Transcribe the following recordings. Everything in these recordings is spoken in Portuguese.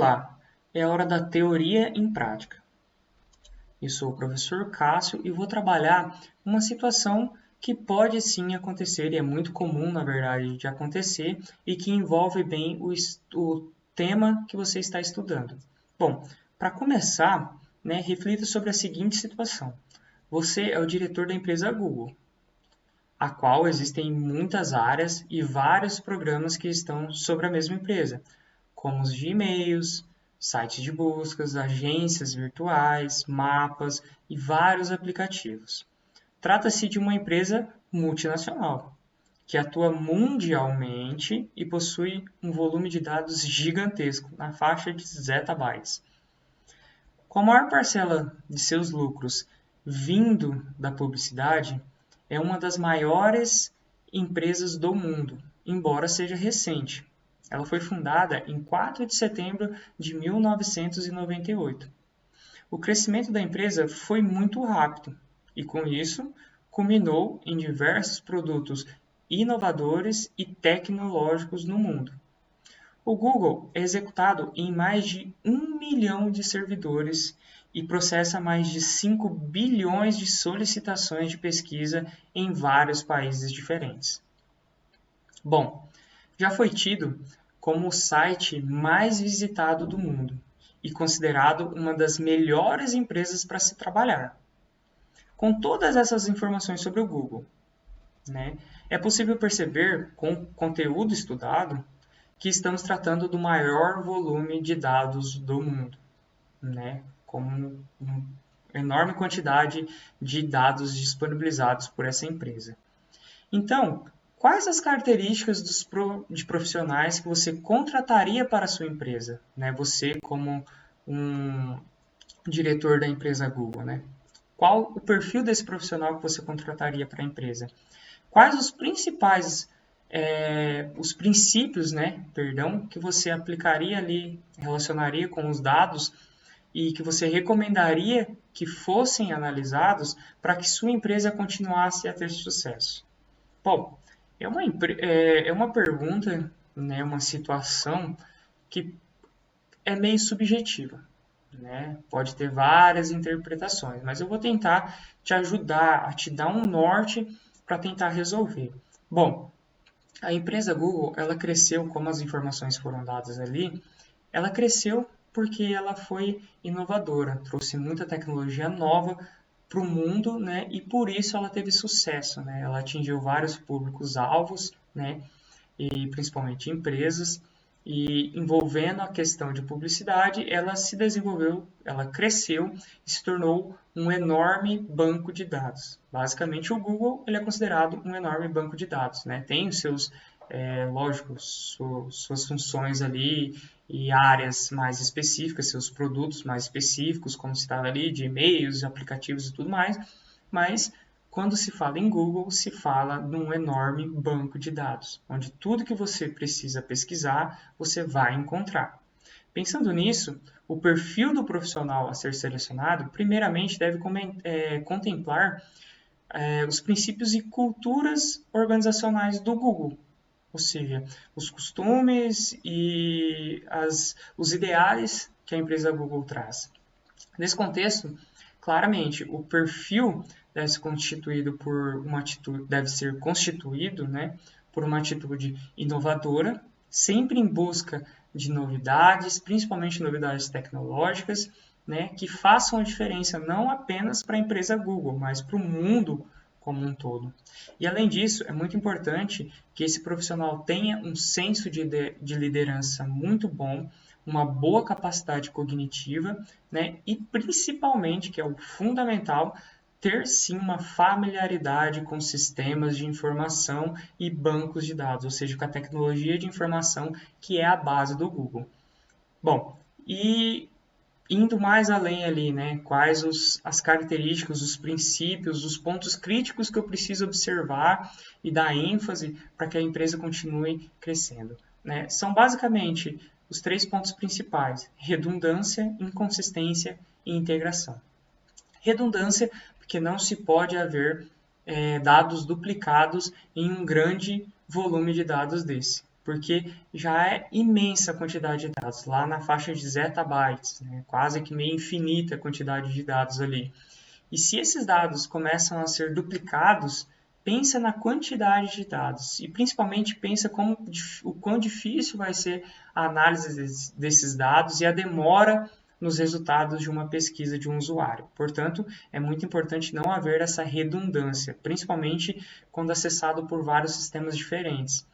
Olá, é hora da teoria em prática. Eu sou o professor Cássio e vou trabalhar uma situação que pode sim acontecer, e é muito comum, na verdade, de acontecer, e que envolve bem o tema que você está estudando. Bom, para começar, reflita sobre a seguinte situação. Você é o diretor da empresa Google, a qual existem muitas áreas e vários programas que estão sobre a mesma empresa, como os de e-mails, sites de buscas, agências virtuais, mapas e vários aplicativos. Trata-se de uma empresa multinacional, que atua mundialmente e possui um volume de dados gigantesco, na faixa de zettabytes. Com a maior parcela de seus lucros vindo da publicidade, é uma das maiores empresas do mundo, embora seja recente. Ela foi fundada em 4 de setembro de 1998. O crescimento da empresa foi muito rápido e, com isso, culminou em diversos produtos inovadores e tecnológicos no mundo. O Google é executado em mais de 1 milhão de servidores e processa mais de 5 bilhões de solicitações de pesquisa em vários países diferentes. Bom, já foi tido como o site mais visitado do mundo e considerado uma das melhores empresas para se trabalhar. Com todas essas informações sobre o Google, é possível perceber, com o conteúdo estudado, que estamos tratando do maior volume de dados do mundo, com uma enorme quantidade de dados disponibilizados por essa empresa. Então, quais as características de profissionais que você contrataria para a sua empresa? Você como um diretor da empresa Google. Qual o perfil desse profissional que você contrataria para a empresa? Quais os principais os princípios, que você aplicaria ali, relacionaria com os dados e que você recomendaria que fossem analisados para que sua empresa continuasse a ter sucesso? Bom, é uma pergunta, uma situação que é meio subjetiva. Pode ter várias interpretações, mas eu vou tentar te ajudar, a te dar um norte para tentar resolver. Bom, a empresa Google, ela cresceu, como as informações foram dadas ali, ela cresceu porque ela foi inovadora, trouxe muita tecnologia nova para o mundo, e por isso ela teve sucesso, Ela atingiu vários públicos-alvos, e principalmente empresas, e envolvendo a questão de publicidade, ela se desenvolveu, ela cresceu e se tornou um enorme banco de dados. Basicamente, o Google ele é considerado um enorme banco de dados, Tem os seus, lógico, suas funções ali e áreas mais específicas, seus produtos mais específicos, como citado ali, de e-mails, aplicativos e tudo mais, mas quando se fala em Google, se fala num enorme banco de dados, onde tudo que você precisa pesquisar, você vai encontrar. Pensando nisso, o perfil do profissional a ser selecionado, primeiramente, deve contemplar os princípios e culturas organizacionais do Google, ou seja, os costumes e os ideais que a empresa Google traz. Nesse contexto, claramente, o perfil deve ser constituído por uma atitude inovadora, sempre em busca de novidades, principalmente novidades tecnológicas, que façam a diferença não apenas para a empresa Google, mas para o mundo como um todo. E além disso, é muito importante que esse profissional tenha um senso de liderança muito bom, uma boa capacidade cognitiva, e principalmente, que é o fundamental, ter sim uma familiaridade com sistemas de informação e bancos de dados, ou seja, com a tecnologia de informação que é a base do Google. Bom, e indo mais além ali, quais as características, os princípios, os pontos críticos que eu preciso observar e dar ênfase para que a empresa continue crescendo. São basicamente os 3 pontos principais: redundância, inconsistência e integração. Redundância, porque não se pode haver dados duplicados em um grande volume de dados desse. porque já é imensa a quantidade de dados, lá na faixa de zettabytes, né? Quase que meio infinita a quantidade de dados ali. E se esses dados começam a ser duplicados, pensa na quantidade de dados e principalmente pensa o quão difícil vai ser a análise desses dados e a demora nos resultados de uma pesquisa de um usuário. Portanto, é muito importante não haver essa redundância, principalmente quando acessado por vários sistemas diferentes.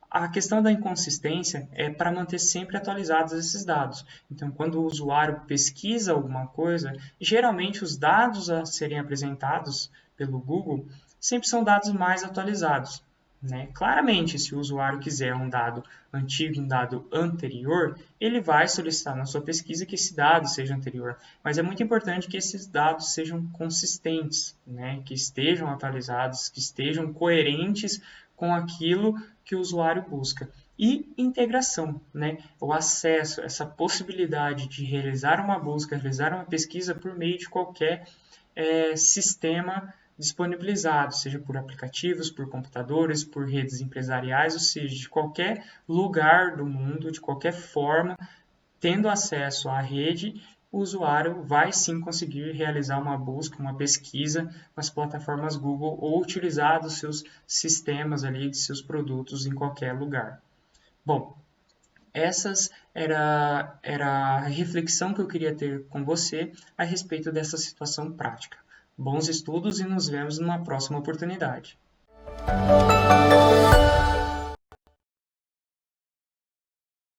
A questão da inconsistência é para manter sempre atualizados esses dados. Então, quando o usuário pesquisa alguma coisa, geralmente os dados a serem apresentados pelo Google sempre são dados mais atualizados, né? Claramente, se o usuário quiser um dado antigo, um dado anterior, ele vai solicitar na sua pesquisa que esse dado seja anterior. Mas é muito importante que esses dados sejam consistentes, né? Que estejam atualizados, que estejam coerentes com aquilo que o usuário busca. E integração, né? O acesso, essa possibilidade de realizar uma busca, realizar uma pesquisa por meio de qualquer sistema disponibilizado, seja por aplicativos, por computadores, por redes empresariais, ou seja, de qualquer lugar do mundo, de qualquer forma, tendo acesso à rede, o usuário vai sim conseguir realizar uma busca, uma pesquisa nas plataformas Google ou utilizar os seus sistemas ali, de seus produtos em qualquer lugar. Bom, essas era a reflexão que eu queria ter com você a respeito dessa situação prática. Bons estudos e nos vemos numa próxima oportunidade.